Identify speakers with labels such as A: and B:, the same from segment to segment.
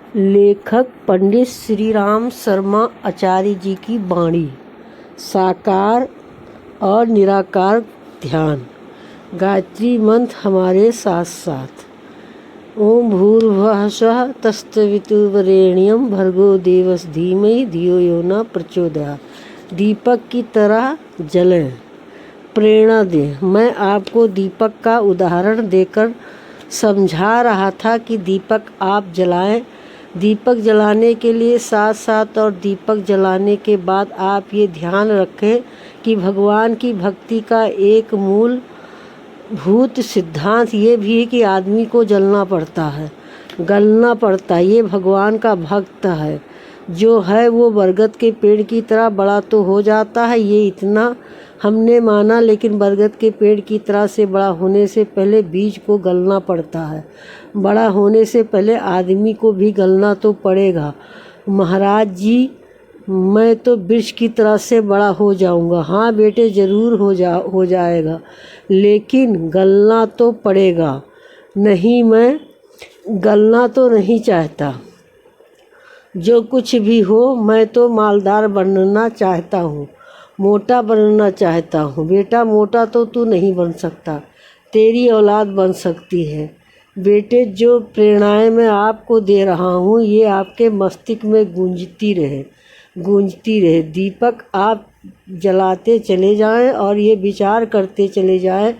A: लेखक पंडित श्री राम शर्मा आचार्य जी की वाणी। साकार और निराकार ध्यान। गायत्री मंत्र हमारे साथ साथ। ओम भूर्भुवः स्वः तत्सवितुर्वरेण्यं भर्गो देवस्य धीमहि धियो यो न प्रचोदयात्। दीपक की तरह जलें, प्रेरणा दें। मैं आपको दीपक का उदाहरण देकर समझा रहा था कि दीपक आप जलाएं। दीपक जलाने के लिए साथ साथ और दीपक जलाने के बाद आप ये ध्यान रखें कि भगवान की भक्ति का एक मूल भूत सिद्धांत ये भी है कि आदमी को जलना पड़ता है, गलना पड़ता है। ये भगवान का भक्त है जो है वो बरगद के पेड़ की तरह बड़ा तो हो जाता है, ये इतना हमने माना, लेकिन बरगद के पेड़ की तरह से बड़ा होने से पहले बीज को गलना पड़ता है। बड़ा होने से पहले आदमी को भी गलना तो पड़ेगा। महाराज जी, मैं तो वृक्ष की तरह से बड़ा हो जाऊंगा। हाँ बेटे, ज़रूर हो जाएगा, लेकिन गलना तो पड़ेगा। नहीं, मैं गलना तो नहीं चाहता। जो कुछ भी हो, मैं तो मालदार बनना चाहता हूँ, मोटा बनना चाहता हूँ। बेटा, मोटा तो तू नहीं बन सकता, तेरी औलाद बन सकती है। बेटे, जो प्रेरणाएं मैं आपको दे रहा हूँ ये आपके मस्तिष्क में गूंजती रहे। दीपक आप जलाते चले जाएं और ये विचार करते चले जाएं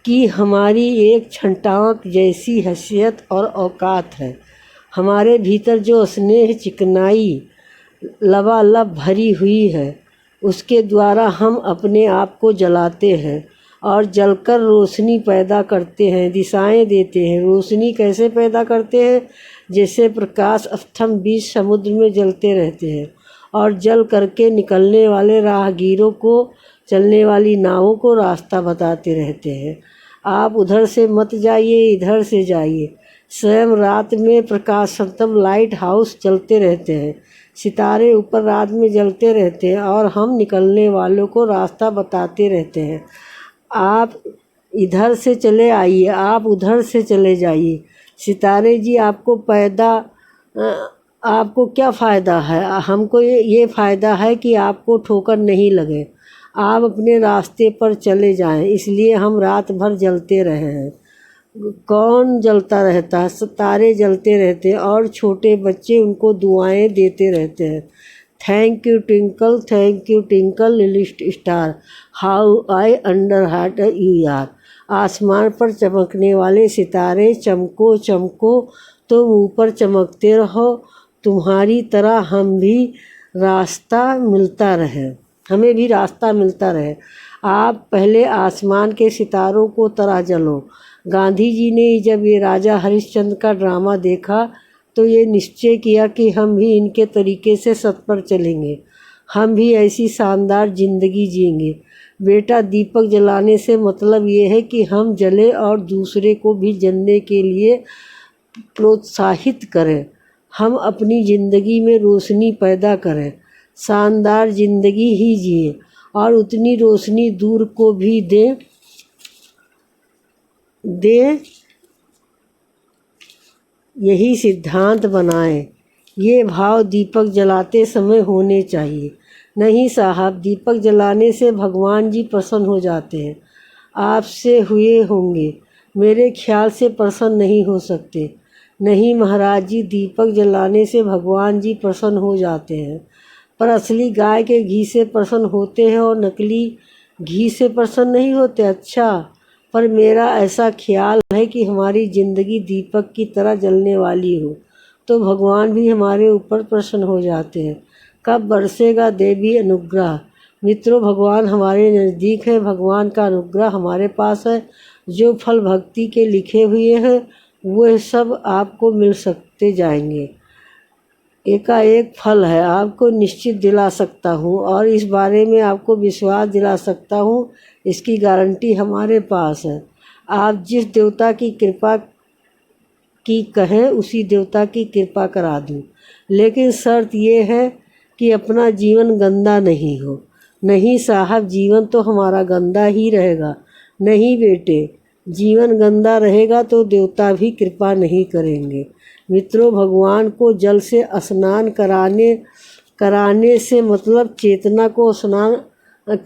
A: कि हमारी एक छंटाक जैसी हैसियत और औकात है। हमारे भीतर जो स्नेह चिकनाई लबालब भरी हुई है उसके द्वारा हम अपने आप को जलाते हैं और जलकर रोशनी पैदा करते हैं, दिशाएं देते हैं। रोशनी कैसे पैदा करते हैं? जैसे प्रकाश स्तंभ बीच समुद्र में जलते रहते हैं और जल करके निकलने वाले राहगीरों को, चलने वाली नावों को रास्ता बताते रहते हैं। आप उधर से मत जाइए, इधर से जाइए। स्वयं रात में प्रकाश स्तंभ लाइट हाउस चलते रहते हैं, सितारे ऊपर रात में जलते रहते हैं और हम निकलने वालों को रास्ता बताते रहते हैं। आप इधर से चले आइए, आप उधर से चले जाइए। सितारे जी, आपको क्या फ़ायदा है? हमको ये फ़ायदा है कि आपको ठोकर नहीं लगे, आप अपने रास्ते पर चले जाएं। इसलिए हम रात भर जलते रहे हैं। कौन जलता रहता है? सितारे जलते रहते हैं और छोटे बच्चे उनको दुआएं देते रहते हैं। Thank you twinkle little star, how I under heart you यार। आसमान पर चमकने वाले सितारे, चमको चमको, तुम ऊपर चमकते रहो। तुम्हारी तरह हमें भी रास्ता मिलता रहे। आप पहले आसमान के सितारों को तरह जलो। गांधी जी ने जब ये राजा हरिश्चंद्र का ड्रामा देखा तो ये निश्चय किया कि हम भी इनके तरीके से सत पर चलेंगे, हम भी ऐसी शानदार ज़िंदगी जिएंगे। बेटा, दीपक जलाने से मतलब ये है कि हम जले और दूसरे को भी जलने के लिए प्रोत्साहित करें। हम अपनी ज़िंदगी में रोशनी पैदा करें, शानदार ज़िंदगी ही जिए और उतनी रोशनी दूर को भी दें। यही सिद्धांत बनाएं। ये भाव दीपक जलाते समय होने चाहिए। नहीं साहब, दीपक जलाने से भगवान जी प्रसन्न हो जाते हैं। आपसे हुए होंगे, मेरे ख्याल से प्रसन्न नहीं हो सकते। नहीं महाराज जी, दीपक जलाने से भगवान जी प्रसन्न हो जाते हैं, पर असली गाय के घी से प्रसन्न होते हैं और नकली घी से प्रसन्न नहीं होते। अच्छा, पर मेरा ऐसा ख्याल है कि हमारी ज़िंदगी दीपक की तरह जलने वाली हो तो भगवान भी हमारे ऊपर प्रसन्न हो जाते हैं। कब बरसेगा देवी अनुग्रह? मित्रों, भगवान हमारे नज़दीक है, भगवान का अनुग्रह हमारे पास है। जो फल भक्ति के लिखे हुए हैं वह सब आपको मिल सकते जाएंगे। एकाएक फल है, आपको निश्चित दिला सकता हूँ और इस बारे में आपको विश्वास दिला सकता हूँ। इसकी गारंटी हमारे पास है। आप जिस देवता की कृपा की कहें उसी देवता की कृपा करा दूँ, लेकिन शर्त ये है कि अपना जीवन गंदा नहीं हो। नहीं साहब, जीवन तो हमारा गंदा ही रहेगा। नहीं बेटे, जीवन गंदा रहेगा तो देवता भी कृपा नहीं करेंगे। मित्रों, भगवान को जल से स्नान कराने से मतलब चेतना को स्नान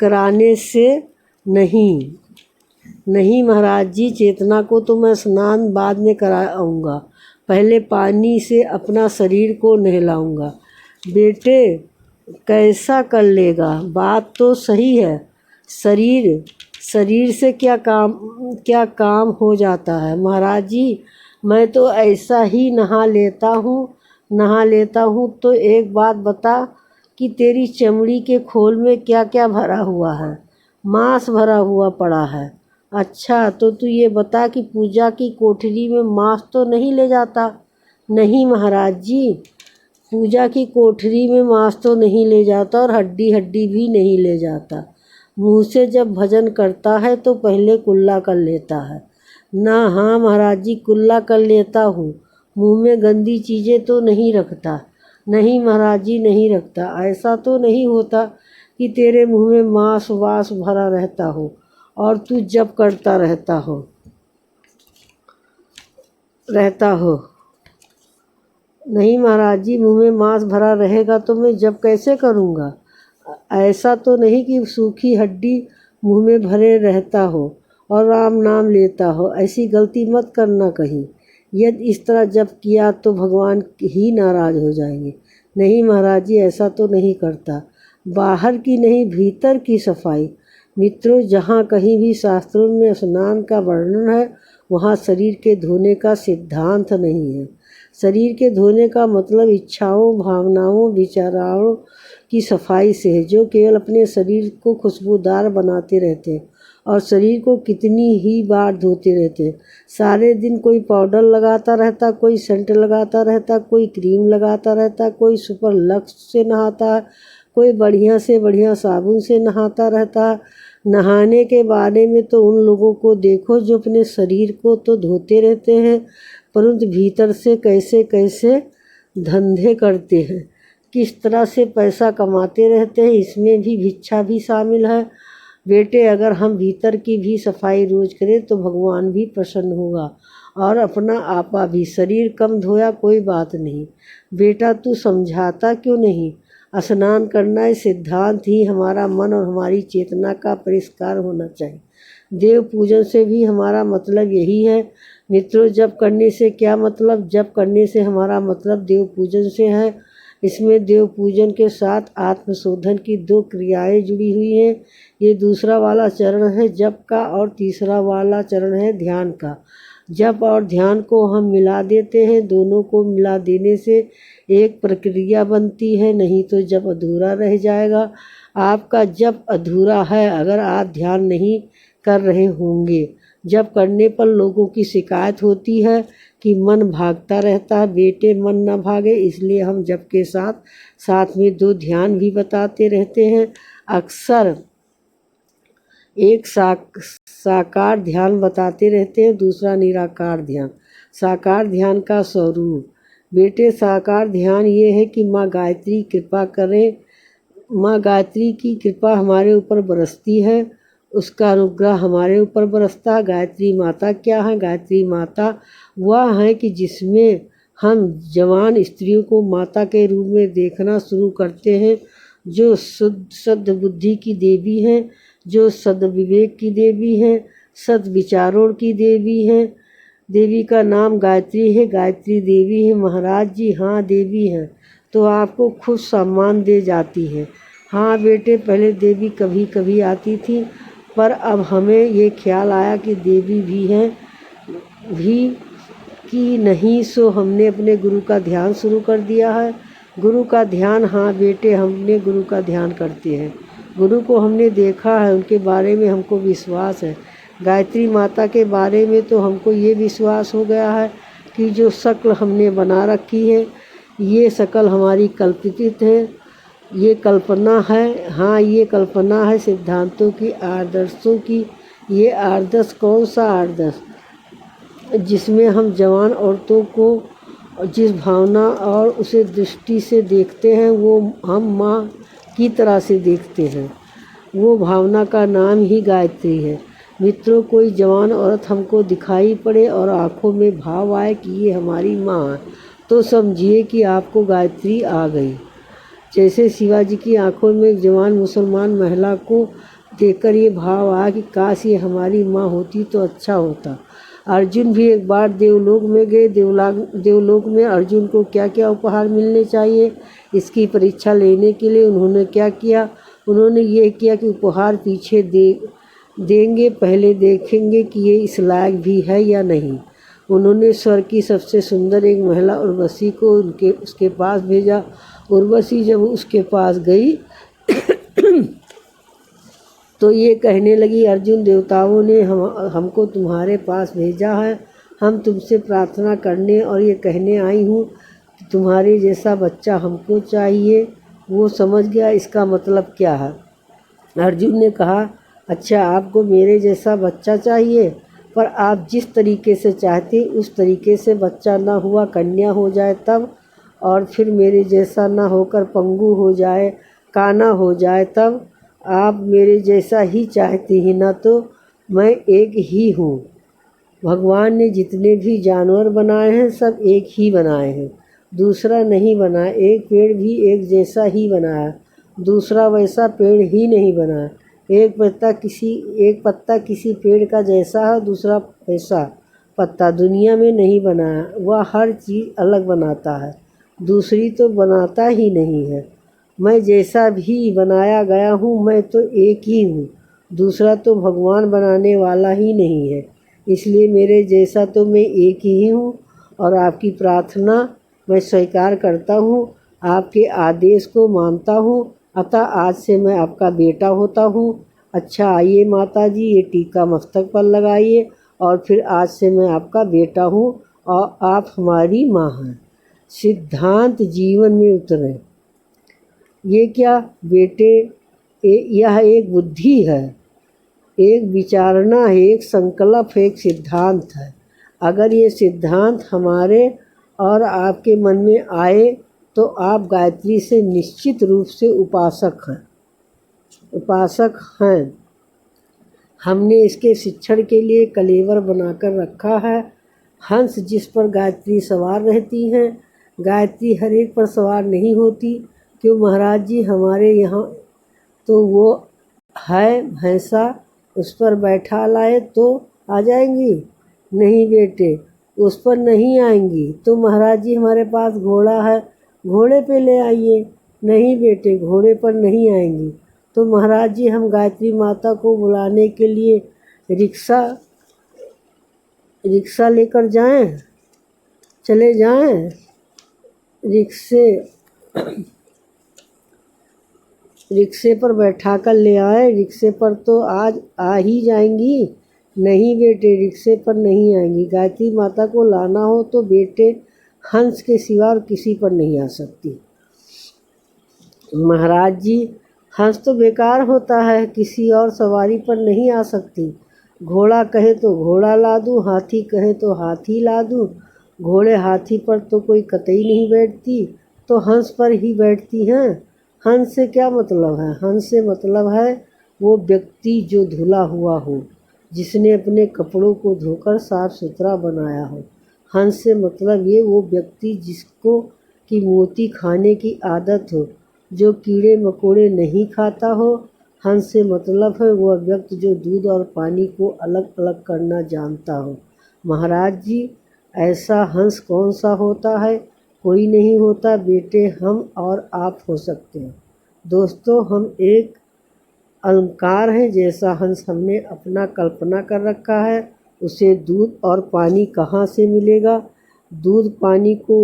A: कराने से नहीं महाराज जी, चेतना को तो मैं स्नान बाद में कराऊंगा, पहले पानी से अपना शरीर को नहलाऊंगा। बेटे कैसा कर लेगा? बात तो सही है, शरीर से क्या काम हो जाता है महाराज जी। मैं तो ऐसा ही नहा लेता हूँ। तो एक बात बता कि तेरी चमड़ी के खोल में क्या क्या भरा हुआ है? मांस भरा हुआ पड़ा है। अच्छा, तो तू ये बता कि पूजा की कोठरी में मांस तो नहीं ले जाता? नहीं महाराज जी, पूजा की कोठरी में मांस तो नहीं ले जाता और हड्डी भी नहीं ले जाता। मुँह से जब भजन करता है तो पहले कुल्ला कर लेता है ना? हाँ महाराज जी, कुल्ला कर लेता हूँ। मुँह में गंदी चीज़ें तो नहीं रखता? नहीं महाराज जी, नहीं रखता। ऐसा तो नहीं होता कि तेरे मुँह में मांस वास भरा रहता हो और तू जप करता रहता हो? नहीं महाराज जी, मुँह में मांस भरा रहेगा तो मैं जप कैसे करूँगा? ऐसा तो नहीं कि सूखी हड्डी मुँह में भरे रहता हो और राम नाम लेता हो। ऐसी गलती मत करना कहीं। यदि इस तरह जप किया तो भगवान ही नाराज़ हो जाएंगे। नहीं महाराज जी, ऐसा तो नहीं करता। बाहर की नहीं, भीतर की सफाई। मित्रों, जहाँ कहीं भी शास्त्रों में स्नान का वर्णन है वहाँ शरीर के धोने का सिद्धांत नहीं है। शरीर के धोने का मतलब इच्छाओं, भावनाओं, विचारों की सफाई से है, जो केवल अपने शरीर को खुशबूदार बनाते रहते हैं और शरीर को कितनी ही बार धोते रहते हैं। सारे दिन कोई पाउडर लगाता रहता, कोई सेंट लगाता रहता, कोई क्रीम लगाता रहता, कोई सुपर लक्स से नहाता है, कोई बढ़िया से बढ़िया साबुन से नहाता रहता है। नहाने के बारे में तो उन लोगों को देखो जो अपने शरीर को तो धोते रहते हैं, परंतु भीतर से कैसे कैसे धंधे करते हैं, किस तरह से पैसा कमाते रहते हैं, इसमें भी भिक्षा भी शामिल है। बेटे, अगर हम भीतर की भी सफाई रोज करें तो भगवान भी प्रसन्न होगा और अपना आपा भी। शरीर कम धोया कोई बात नहीं। बेटा, तू समझाता क्यों नहीं? स्नान करना इस सिद्धांत ही हमारा मन और हमारी चेतना का परिष्कार होना चाहिए। देव पूजन से भी हमारा मतलब यही है। मित्रों, जप करने से क्या मतलब? जप करने से हमारा मतलब देव पूजन से है। इसमें देव पूजन के साथ आत्मशोधन की 2 क्रियाएं जुड़ी हुई हैं। ये दूसरा वाला चरण है जप का और तीसरा वाला चरण है ध्यान का। जप और ध्यान को हम मिला देते हैं। दोनों को मिला देने से एक प्रक्रिया बनती है, नहीं तो जप अधूरा रह जाएगा। आपका जप अधूरा है अगर आप ध्यान नहीं कर रहे होंगे। जप करने पर लोगों की शिकायत होती है कि मन भागता रहता है। बेटे, मन न भागे, इसलिए हम जप के साथ साथ में 2 ध्यान भी बताते रहते हैं। अक्सर एक साकार ध्यान बताते रहते हैं, दूसरा निराकार ध्यान। साकार ध्यान का स्वरूप। बेटे, साकार ध्यान ये है कि माँ गायत्री कृपा करें। माँ गायत्री की कृपा हमारे ऊपर बरसती है, उसका अनुग्रह हमारे ऊपर बरसता है। गायत्री माता क्या है? गायत्री माता वह है कि जिसमें हम जवान स्त्रियों को माता के रूप में देखना शुरू करते हैं, जो शुद्ध बुद्धि की देवी हैं, जो सद्विवेक की देवी हैं, सद्विचारों की देवी हैं। देवी का नाम गायत्री है। गायत्री देवी है महाराज जी। हाँ, देवी हैं तो आपको खुद सम्मान दे जाती है। हाँ बेटे, पहले देवी कभी कभी आती थी, पर अब हमें ये ख्याल आया कि देवी भी हैं भी कि नहीं, सो हमने अपने गुरु का ध्यान शुरू कर दिया है। गुरु का ध्यान, हाँ बेटे, हमने गुरु का ध्यान करते हैं। गुरु को हमने देखा है, उनके बारे में हमको विश्वास है। गायत्री माता के बारे में तो हमको ये विश्वास हो गया है कि जो शक्ल हमने बना रखी है, ये शक्ल हमारी कल्पित है, ये कल्पना है। हाँ, ये कल्पना है सिद्धांतों की, आदर्शों की। ये आदर्श कौन सा आदर्श? जिसमें हम जवान औरतों को जिस भावना और उसे दृष्टि से देखते हैं, वो हम माँ की तरह से देखते हैं। वो भावना का नाम ही गायत्री है। मित्रों, कोई जवान औरत हमको दिखाई पड़े और आँखों में भाव आए कि ये हमारी माँ है, तो समझिए कि आपको गायत्री आ गई। जैसे शिवाजी की आंखों में एक जवान मुसलमान महिला को देखकर ये भाव आया कि काश ये हमारी माँ होती तो अच्छा होता। अर्जुन भी एक बार देवलोक में गए। देवलोक में अर्जुन को क्या क्या उपहार मिलने चाहिए, इसकी परीक्षा लेने के लिए उन्होंने क्या किया। उन्होंने ये किया कि उपहार पीछे देंगे, पहले देखेंगे कि ये इस लायक भी है या नहीं। उन्होंने स्वर्ग की सबसे सुंदर एक महिला उर्वशी को उसके पास भेजा। उर्वशी जब उसके पास गई तो ये कहने लगी, अर्जुन, देवताओं ने हमको तुम्हारे पास भेजा है। हम तुमसे प्रार्थना करने और ये कहने आई हूँ कि तुम्हारे जैसा बच्चा हमको चाहिए। वो समझ गया इसका मतलब क्या है। अर्जुन ने कहा, अच्छा, आपको मेरे जैसा बच्चा चाहिए, पर आप जिस तरीके से चाहते उस तरीके से बच्चा ना हुआ कन्या हो जाए तब, और फिर मेरे जैसा ना होकर पंगु हो जाए, काना हो जाए तब। आप मेरे जैसा ही चाहती ही ना, तो मैं एक ही हूँ। भगवान ने जितने भी जानवर बनाए हैं सब एक ही बनाए हैं, दूसरा नहीं बनाया। एक पेड़ भी एक जैसा ही बनाया, दूसरा वैसा पेड़ ही नहीं बनाया। एक पत्ता किसी पेड़ का जैसा है, दूसरा वैसा पत्ता दुनिया में नहीं बनाया। वह हर चीज़ अलग बनाता है, दूसरी तो बनाता ही नहीं है। मैं जैसा भी बनाया गया हूँ मैं तो एक ही हूँ, दूसरा तो भगवान बनाने वाला ही नहीं है। इसलिए मेरे जैसा तो मैं एक ही हूँ और आपकी प्रार्थना मैं स्वीकार करता हूँ, आपके आदेश को मानता हूँ। अतः आज से मैं आपका बेटा होता हूँ। अच्छा, आइए माता जी, ये टीका मस्तक पर लगाइए और फिर आज से मैं आपका बेटा हूँ और आप हमारी माँ हैं। सिद्धांत जीवन में उतरे। ये क्या बेटे, यह एक बुद्धि है, एक विचारणा है, एक संकल्प है, एक सिद्धांत है। अगर ये सिद्धांत हमारे और आपके मन में आए तो आप गायत्री से निश्चित रूप से उपासक हैं। हमने इसके शिक्षण के लिए कलेवर बनाकर रखा है। हंस जिस पर गायत्री सवार रहती हैं, गायत्री हर एक पर सवार नहीं होती। क्यों महाराज जी, हमारे यहाँ तो वो है भैंसा, उस पर बैठा लाए तो आ जाएंगी? नहीं बेटे, उस पर नहीं आएंगी। तो महाराज जी, हमारे पास घोड़ा है, घोड़े पे ले आइए। नहीं बेटे, घोड़े पर नहीं आएंगी। तो महाराज जी, हम गायत्री माता को बुलाने के लिए रिक्शा लेकर जाएं, चले जाएं? रिक्शे पर बैठा कर ले आए। रिक्शे पर तो आज आ ही जाएंगी। नहीं बेटे, रिक्शे पर नहीं आएंगी। गायत्री माता को लाना हो तो बेटे हंस के सिवा और किसी पर नहीं आ सकती। महाराज जी, हंस तो बेकार होता है, किसी और सवारी पर नहीं आ सकती। घोड़ा कहे तो घोड़ा ला दूँ, हाथी कहे तो हाथी ला दूँ। घोड़े हाथी पर तो कोई कतई नहीं बैठती, तो हंस पर ही बैठती हैं। हंस से क्या मतलब है? हंस से मतलब है वो व्यक्ति जो धुला हुआ हो, जिसने अपने कपड़ों को धोकर साफ सुथरा बनाया हो। हंस से मतलब ये वो व्यक्ति जिसको कि मोती खाने की आदत हो, जो कीड़े मकोड़े नहीं खाता हो। हंस से मतलब है वह व्यक्ति जो दूध और पानी को अलग अलग करना जानता हो। महाराज जी, ऐसा हंस कौन सा होता है? कोई नहीं होता बेटे, हम और आप हो सकते हैं। दोस्तों, हम एक अलंकार हैं। जैसा हंस हमने अपना कल्पना कर रखा है, उसे दूध और पानी कहाँ से मिलेगा? दूध पानी को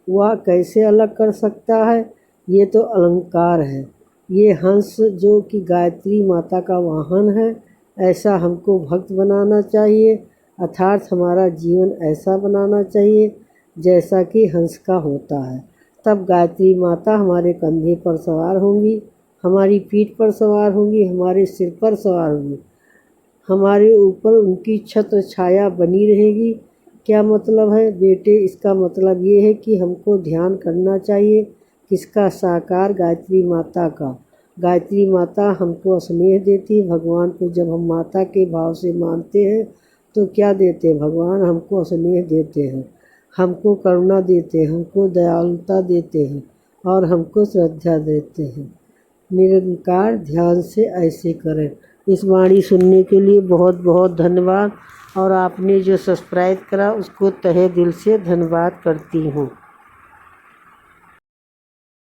A: वह कैसे अलग कर सकता है? ये तो अलंकार है। ये हंस जो कि गायत्री माता का वाहन है, ऐसा हमको भक्त बनाना चाहिए, अर्थात हमारा जीवन ऐसा बनाना चाहिए जैसा कि हंस का होता है। तब गायत्री माता हमारे कंधे पर सवार होंगी, हमारी पीठ पर सवार होंगी, हमारे सिर पर सवार होंगी, हमारे ऊपर उनकी छत्र छाया बनी रहेगी। क्या मतलब है बेटे? इसका मतलब ये है कि हमको ध्यान करना चाहिए किसका? साकार गायत्री माता का। गायत्री माता हमको स्नेह देती है। भगवान को जब हम माता के भाव से मानते हैं तो क्या देते हैं? भगवान हमको स्नेह देते हैं, हमको करुणा देते हैं, हमको दयालुता देते हैं और हमको श्रद्धा देते हैं। निरंकार ध्यान से ऐसे करें। इस वाणी सुनने के लिए बहुत बहुत धन्यवाद और आपने जो सब्सक्राइब करा उसको तहे दिल से धन्यवाद करती हूँ।